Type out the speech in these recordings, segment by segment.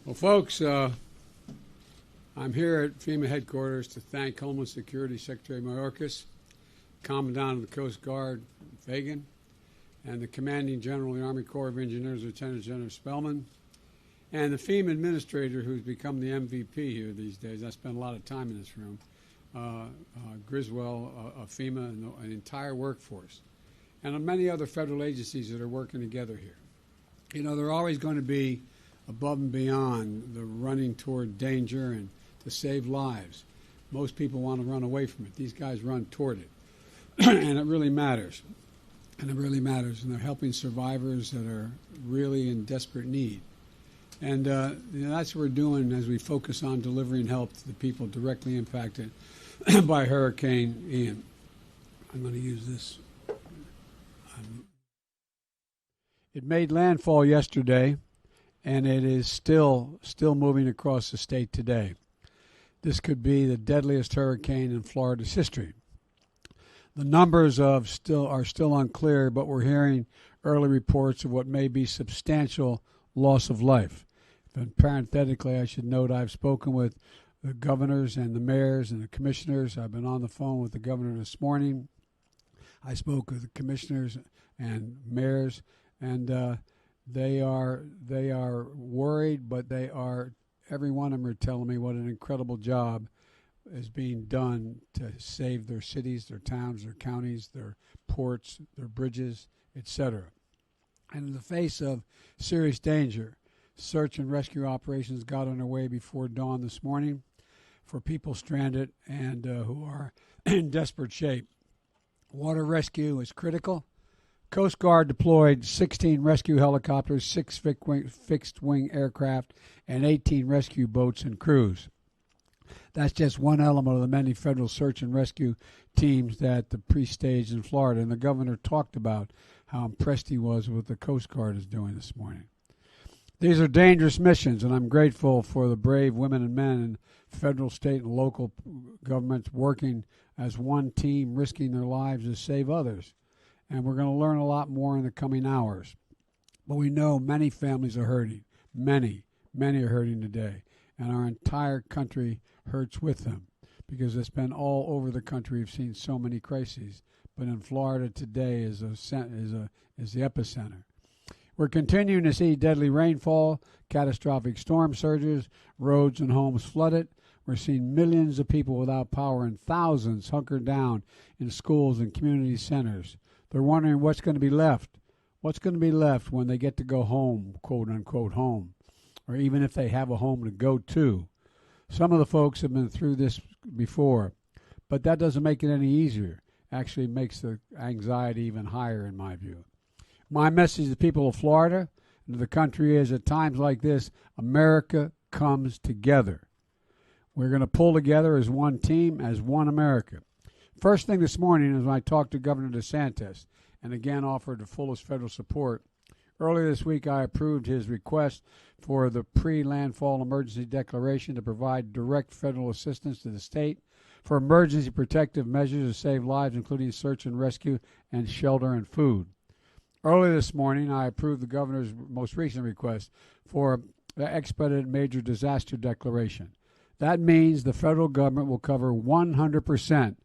Well, folks, I'm here at FEMA headquarters to thank Homeland Security Secretary Mayorkas, Commandant of the Coast Guard Fagan, and the Commanding General of the Army Corps of Engineers, Lieutenant General Spellman, and the FEMA administrator who's become the MVP here these days. I spent a lot of time in this room, Griswold of FEMA and the entire workforce, and many other federal agencies that are working together here. You know, they're always going to be above and beyond the running toward danger and to save lives. Most people want to run away from it. These guys run toward it. And it really matters. And it really matters. And they're helping survivors that are really in desperate need. And that's what we're doing as we focus on delivering help to the people directly impacted by Hurricane Ian. I'm going to use this. It made landfall yesterday, and it is still moving across the state today. This could be the deadliest hurricane in Florida's history. The numbers are still unclear, but we're hearing early reports of what may be substantial loss of life. And parenthetically, I should note I've spoken with the governors and the mayors and the commissioners. I've been on the phone with the governor this morning. I spoke with the commissioners and mayors, and they are worried, but every one of them are telling me what an incredible job is being done to save their cities, their towns, their counties, their ports, their bridges, etc. And in the face of serious danger, search and rescue operations got underway before dawn this morning for people stranded and who are in desperate shape. Water rescue is critical. Coast Guard deployed 16 rescue helicopters, 6 fixed-wing aircraft, and 18 rescue boats and crews. That's just one element of the many federal search and rescue teams that the pre-staged in Florida. And the governor talked about how impressed he was with what the Coast Guard is doing this morning. These are dangerous missions, and I'm grateful for the brave women and men in federal, state, and local governments working as one team, risking their lives to save others. And we're going to learn a lot more in the coming hours. But we know many families are hurting. Many are hurting today. And our entire country hurts with them because it's been all over the country. We've seen so many crises. But in Florida today is the epicenter. We're continuing to see deadly rainfall, catastrophic storm surges, roads and homes flooded. We're seeing millions of people without power and thousands hunkered down in schools and community centers. They're wondering what's going to be left. What's going to be left when they get to go home, quote unquote home, or even if they have a home to go to. Some of the folks have been through this before, but that doesn't make it any easier. Actually makes the anxiety even higher in my view. My message to the people of Florida and to the country is at times like this, America comes together. We're going to pull together as one team, as one America. First thing this morning is when I talked to Governor DeSantis and again offered the fullest federal support. Earlier this week, I approved his request for the pre-landfall emergency declaration to provide direct federal assistance to the state for emergency protective measures to save lives, including search and rescue and shelter and food. Earlier this morning, I approved the governor's most recent request for the expedited major disaster declaration. That means the federal government will cover 100%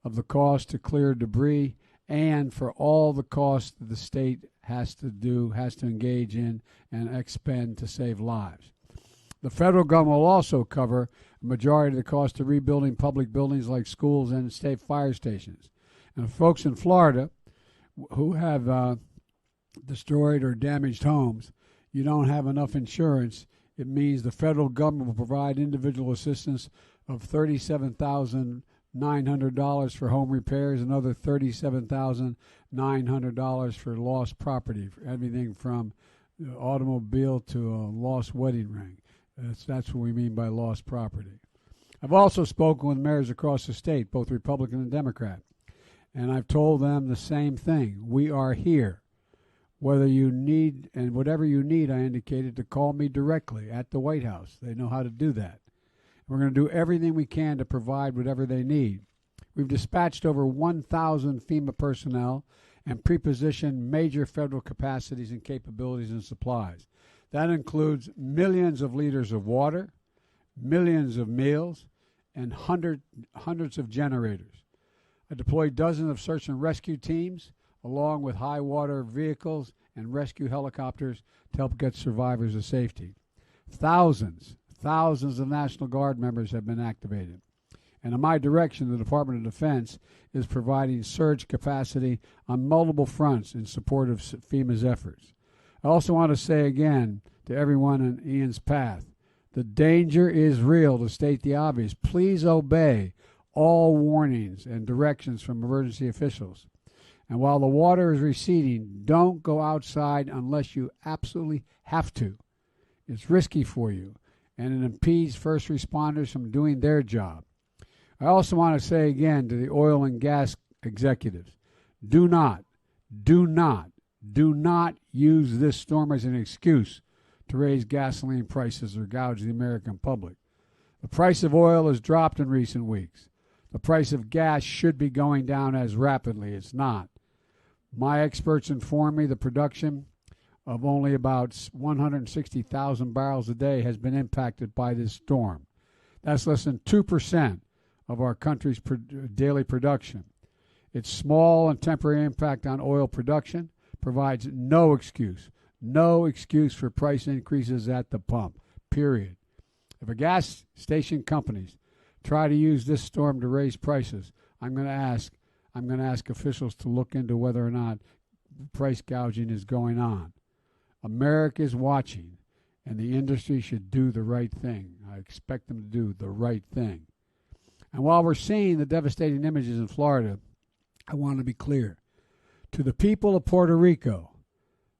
of the cost to clear debris and for all the costs that the state has to engage in and expend to save lives. The federal government will also cover a majority of the cost of rebuilding public buildings like schools and state fire stations. And folks in Florida who have destroyed or damaged homes, you don't have enough insurance. It means the federal government will provide individual assistance of $37,900 for home repairs, another $37,900 for lost property, for everything from the automobile to a lost wedding ring. That's what we mean by lost property. I've also spoken with mayors across the state, both Republican and Democrat, and I've told them the same thing. We are here. Whether you need, and whatever you need, I indicated to call me directly at the White House. They know how to do that. We're going to do everything we can to provide whatever they need. We've dispatched over 1,000 FEMA personnel and prepositioned major federal capacities and capabilities and supplies. That includes millions of liters of water, millions of meals, and hundreds of generators. I deployed dozens of search and rescue teams, along with high water vehicles and rescue helicopters to help get survivors to safety. Thousands of National Guard members have been activated. And in my direction, the Department of Defense is providing surge capacity on multiple fronts in support of FEMA's efforts. I also want to say again to everyone in Ian's path, the danger is real. To state the obvious, please obey all warnings and directions from emergency officials. And while the water is receding, don't go outside unless you absolutely have to. It's risky for you, and it impedes first responders from doing their job. I also want to say again to the oil and gas executives, do not use this storm as an excuse to raise gasoline prices or gouge the American public. The price of oil has dropped in recent weeks. The price of gas should be going down as rapidly. It's not. My experts inform me the production of only about 160,000 barrels a day has been impacted by this storm. That's less than 2% of our country's daily production. Its small and temporary impact on oil production provides no excuse for price increases at the pump, period. If a gas station companies try to use this storm to raise prices, I'm going to ask officials to look into whether or not price gouging is going on. America is watching, and the industry should do the right thing. I expect them to do the right thing. And while we're seeing the devastating images in Florida, I want to be clear. To the people of Puerto Rico,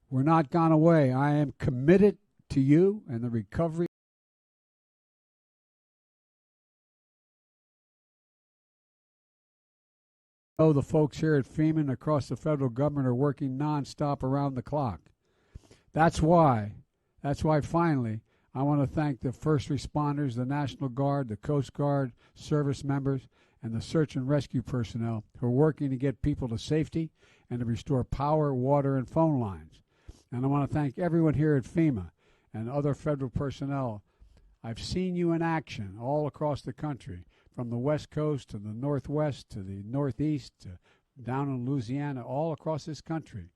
we're not gone away. I am committed to you and the recovery. Oh, the folks here at FEMA and across the federal government are working nonstop around the clock. That's why finally, I want to thank the first responders, the National Guard, the Coast Guard, service members, and the search and rescue personnel who are working to get people to safety and to restore power, water, and phone lines. And I want to thank everyone here at FEMA and other federal personnel. I've seen you in action all across the country, from the West Coast to the Northwest to the Northeast to down in Louisiana, all across this country.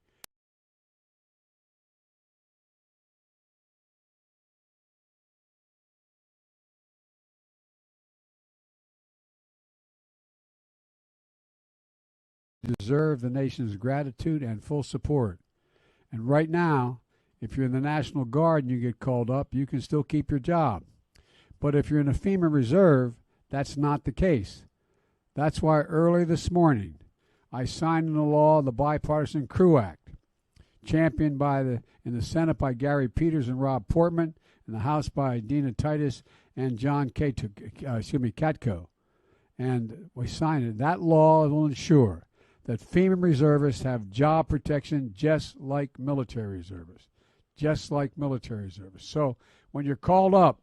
Deserve the nation's gratitude and full support. And right now, if you're in the National Guard and you get called up, you can still keep your job. But if you're in a FEMA reserve, that's not the case. That's why early this morning, I signed into law the Bipartisan Crew Act, championed in the Senate by Gary Peters and Rob Portman, in the House by Dina Titus and John Katko. And we signed it. That law will ensure that FEMA reservists have job protection just like military reservists. So when you're called up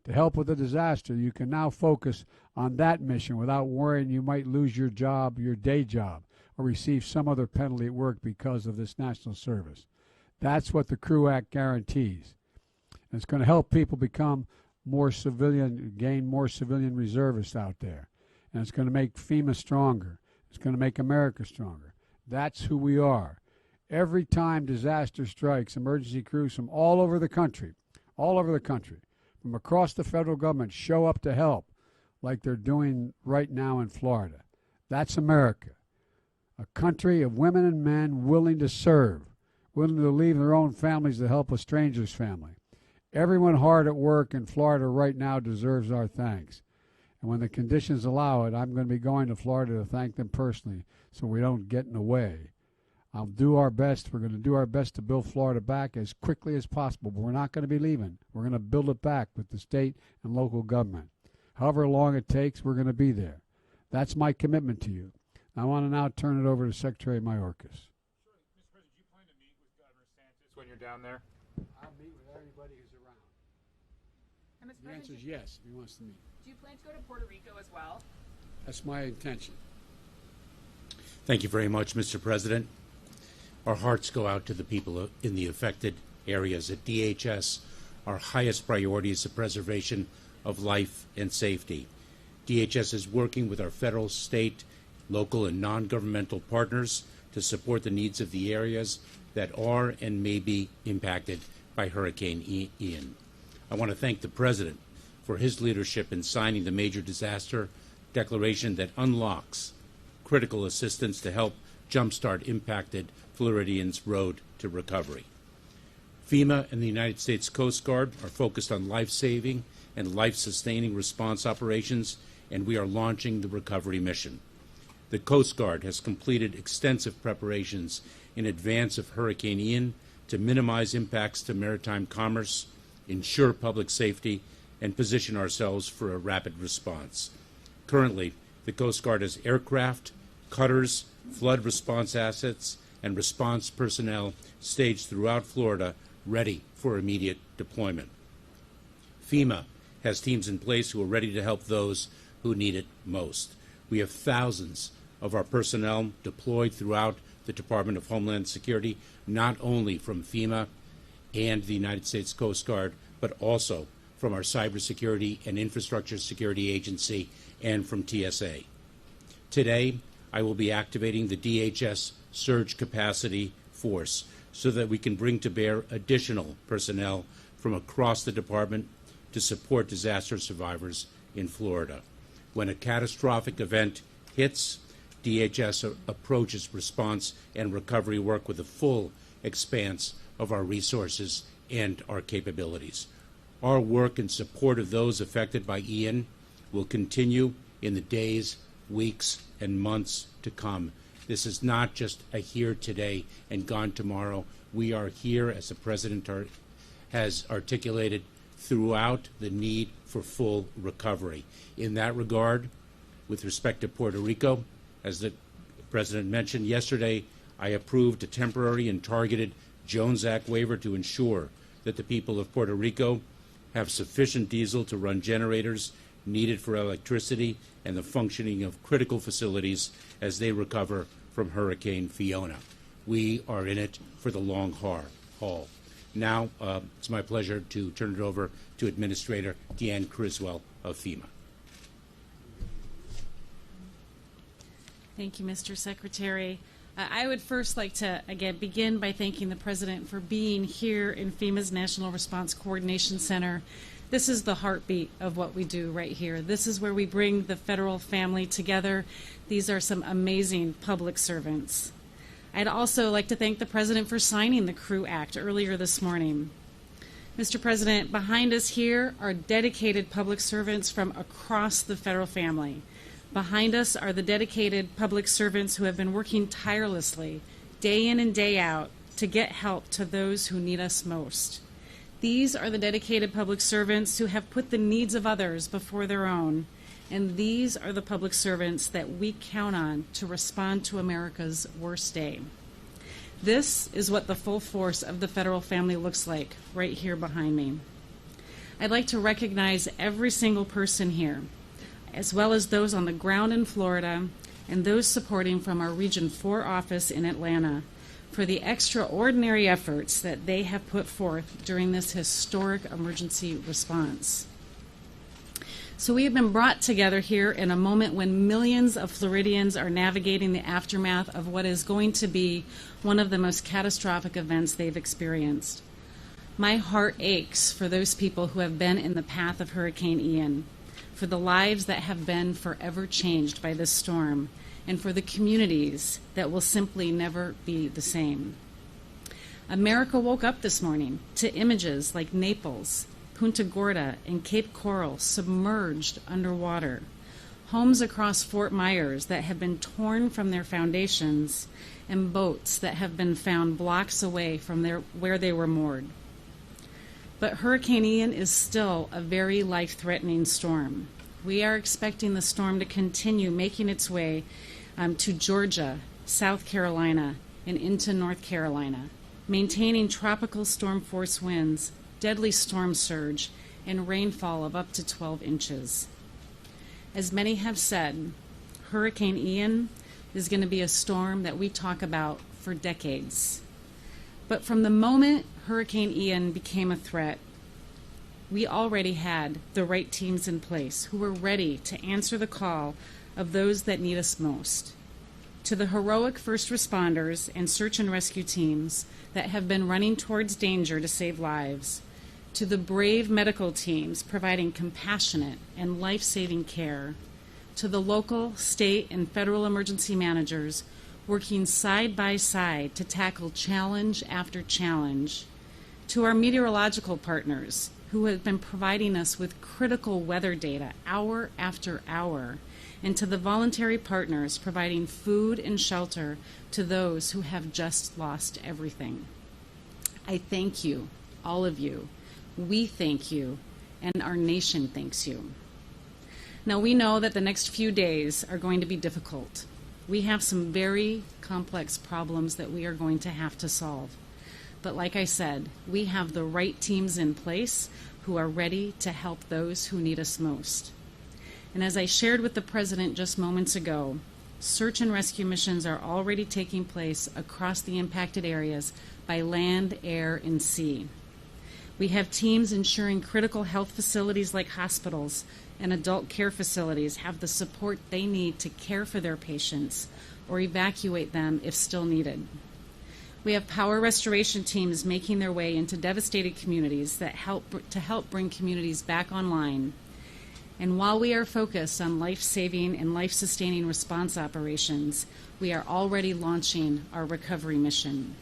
to help with a disaster, you can now focus on that mission without worrying you might lose your job, your day job, or receive some other penalty at work because of this national service. That's what the Crew Act guarantees. And it's going to help people become gain more civilian reservists out there. And it's going to make FEMA stronger. It's going to make America stronger. That's who we are. Every time disaster strikes, emergency crews from all over the country, from across the federal government show up to help like they're doing right now in Florida. That's America, a country of women and men willing to serve, willing to leave their own families to help a stranger's family. Everyone hard at work in Florida right now deserves our thanks. And when the conditions allow it, I'm going to be going to Florida to thank them personally so we don't get in the way. I'll do our best. We're going to do our best to build Florida back as quickly as possible, but we're not going to be leaving. We're going to build it back with the state and local government. However long it takes, we're going to be there. That's my commitment to you. I want to now turn it over to Secretary Mayorkas. Sure. Mr. President, do you plan to meet with Governor DeSantis when you're down there? I'll meet with everybody who's around. And The answer is yes, if he wants to meet. Do you plan to go to Puerto Rico as well? That's my intention. Thank you very much, Mr. President. Our hearts go out to the people in the affected areas. At DHS, our highest priority is the preservation of life and safety. DHS is working with our federal, state, local, and non-governmental partners to support the needs of the areas that are and may be impacted by Hurricane Ian. I want to thank the President for his leadership in signing the major disaster declaration that unlocks critical assistance to help jumpstart impacted Floridians' road to recovery. FEMA and the United States Coast Guard are focused on life-saving and life-sustaining response operations, and we are launching the recovery mission. The Coast Guard has completed extensive preparations in advance of Hurricane Ian to minimize impacts to maritime commerce, ensure public safety, and position ourselves for a rapid response. Currently, the Coast Guard has aircraft, cutters, flood response assets, and response personnel staged throughout Florida ready for immediate deployment. FEMA has teams in place who are ready to help those who need it most. We have thousands of our personnel deployed throughout the Department of Homeland Security, not only from FEMA and the United States Coast Guard, but also from our Cybersecurity and Infrastructure Security Agency and from TSA. Today, I will be activating the DHS Surge Capacity Force so that we can bring to bear additional personnel from across the department to support disaster survivors in Florida. When a catastrophic event hits, DHS approaches response and recovery work with the full expanse of our resources and our capabilities. Our work in support of those affected by Ian will continue in the days, weeks, and months to come. This is not just a here today and gone tomorrow. We are here, as the President has articulated, throughout the need for full recovery. In that regard, with respect to Puerto Rico, as the President mentioned yesterday, I approved a temporary and targeted Jones Act waiver to ensure that the people of Puerto Rico have sufficient diesel to run generators needed for electricity and the functioning of critical facilities as they recover from Hurricane Fiona. We are in it for the long haul. Now, it's my pleasure to turn it over to Administrator Deanne Criswell of FEMA. Thank you, Mr. Secretary. I would first like to, again, begin by thanking the President for being here in FEMA's National Response Coordination Center. This is the heartbeat of what we do right here. This is where we bring the federal family together. These are some amazing public servants. I'd also like to thank the President for signing the CREW Act earlier this morning. Mr. President, behind us here are dedicated public servants from across the federal family. Behind us are the dedicated public servants who have been working tirelessly, day in and day out, to get help to those who need us most. These are the dedicated public servants who have put the needs of others before their own, and these are the public servants that we count on to respond to America's worst day. This is what the full force of the federal family looks like right here behind me. I'd like to recognize every single person here, as well as those on the ground in Florida and those supporting from our Region 4 office in Atlanta, for the extraordinary efforts that they have put forth during this historic emergency response. So we have been brought together here in a moment when millions of Floridians are navigating the aftermath of what is going to be one of the most catastrophic events they've experienced. My heart aches for those people who have been in the path of Hurricane Ian, for the lives that have been forever changed by this storm, and for the communities that will simply never be the same. America woke up this morning to images like Naples, Punta Gorda, and Cape Coral submerged underwater, homes across Fort Myers that have been torn from their foundations, and boats that have been found blocks away from where they were moored. But Hurricane Ian is still a very life-threatening storm. We are expecting the storm to continue making its way to Georgia, South Carolina, and into North Carolina, maintaining tropical storm force winds, deadly storm surge, and rainfall of up to 12 inches. As many have said, Hurricane Ian is going to be a storm that we talk about for decades. But from the moment Hurricane Ian became a threat, we already had the right teams in place who were ready to answer the call of those that need us most. To the heroic first responders and search and rescue teams that have been running towards danger to save lives, to the brave medical teams providing compassionate and life-saving care, to the local, state, and federal emergency managers working side by side to tackle challenge after challenge, to our meteorological partners who have been providing us with critical weather data hour after hour, and to the voluntary partners providing food and shelter to those who have just lost everything. I thank you, all of you. We thank you, and our nation thanks you. Now, we know that the next few days are going to be difficult. We have some very complex problems that we are going to have to solve. But like I said, we have the right teams in place who are ready to help those who need us most. And as I shared with the President just moments ago, search and rescue missions are already taking place across the impacted areas by land, air, and sea. We have teams ensuring critical health facilities like hospitals and adult care facilities have the support they need to care for their patients or evacuate them if still needed. We have power restoration teams making their way into devastated communities that help bring communities back online. And while we are focused on life-saving and life-sustaining response operations, we are already launching our recovery mission.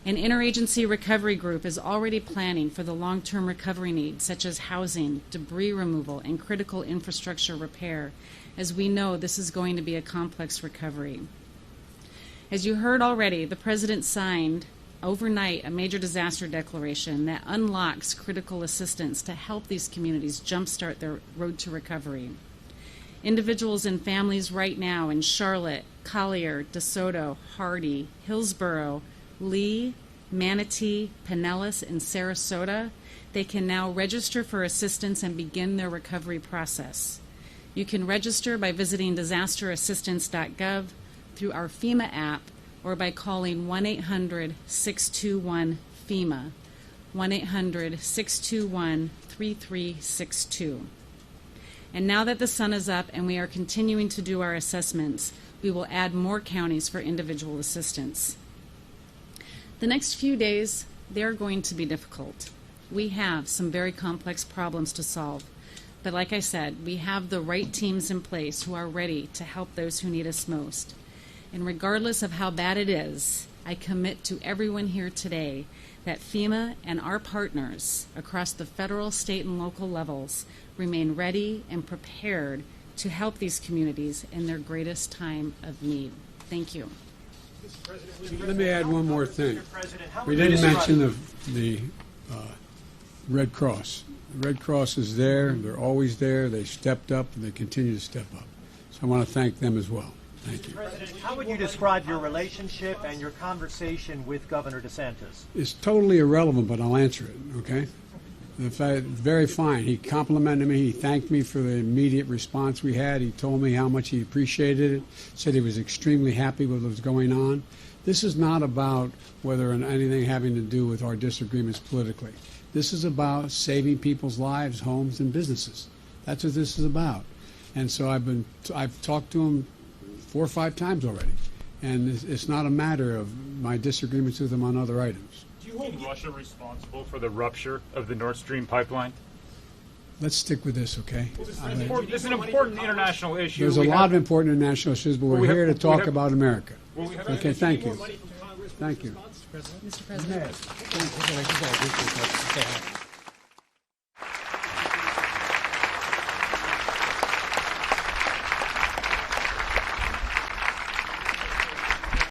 An interagency recovery group is already planning for the long-term recovery needs, such as housing, debris removal, and critical infrastructure repair, as we know this is going to be a complex recovery. As you heard already, the President signed overnight a major disaster declaration that unlocks critical assistance to help these communities jumpstart their road to recovery. Individuals and families right now in Charlotte, Collier, DeSoto, Hardy, Hillsborough, Lee, Manatee, Pinellas, and Sarasota, they can now register for assistance and begin their recovery process. You can register by visiting disasterassistance.gov, through our FEMA app, or by calling 1-800-621-FEMA, 1-800-621-3362. And now that the sun is up and we are continuing to do our assessments, we will add more counties for individual assistance. The next few days, they're going to be difficult. We have some very complex problems to solve. But like I said, we have the right teams in place who are ready to help those who need us most. And regardless of how bad it is, I commit to everyone here today that FEMA and our partners across the federal, state, and local levels remain ready and prepared to help these communities in their greatest time of need. Thank you. Let me add one more thing. We didn't mention the Red Cross. The Red Cross is there. They're always there. They stepped up, and they continue to step up. So I want to thank them as well. Thank you. President, how would you describe your relationship and your conversation with Governor DeSantis? It's totally irrelevant, but I'll answer it, okay? Very fine. He complimented me. He thanked me for the immediate response we had. He told me how much he appreciated it, said he was extremely happy with what was going on. This is not about whether anything having to do with our disagreements politically. This is about saving people's lives, homes, and businesses. That's what this is about. And so I've talked to him 4 or 5 times already, and it's not a matter of my disagreements with him on other items. Do you hold Russia responsible for the rupture of the Nord Stream pipeline? Let's stick with this, okay? This is an important international issue. There's a lot of important international issues, but we're here to talk about America. Okay, thank you. Thank you. Mr. President.